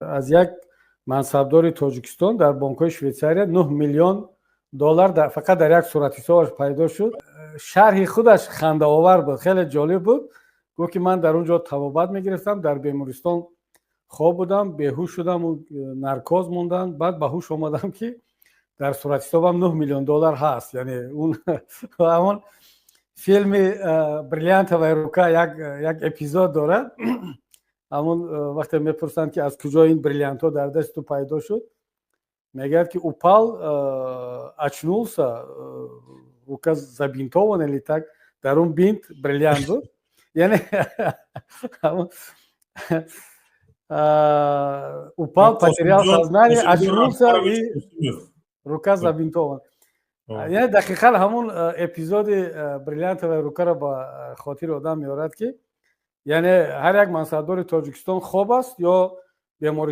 از یک منصبدار تاجیکستان در بانک‌های شویتزاریا 9 میلیون دلار فقط در یک صورت حسابش پیدا شد. شرح خودش خنده‌آور بود، خیلی جالب بود. گفت که من در اونجا طبابت میگرفتم، در بیمارستان خواب بودم، بیهوش شدم و نرکوز موندم، بعد به هوش اومدم که در صورت حسابم 9 میلیون دلار هست. یعنی اون همون فیلم بریلیانت و روکا یک اپیزود داره. همون وقتی میپرسند که از کجا این بریلیانت ها در دست تو پیدا شد، میگه که упал, очнулся, рука забинтована или так, در اون بینت بریلیانت بود. یعنی упал, потерял сознание, очнулся и рука забинтована. یعنی دقیقا همون اپیزود بریلیانت و روکا را با خاطر آدم میارد که یعنی هر یک منصبدار تاجیکستان خواب است یا بیماری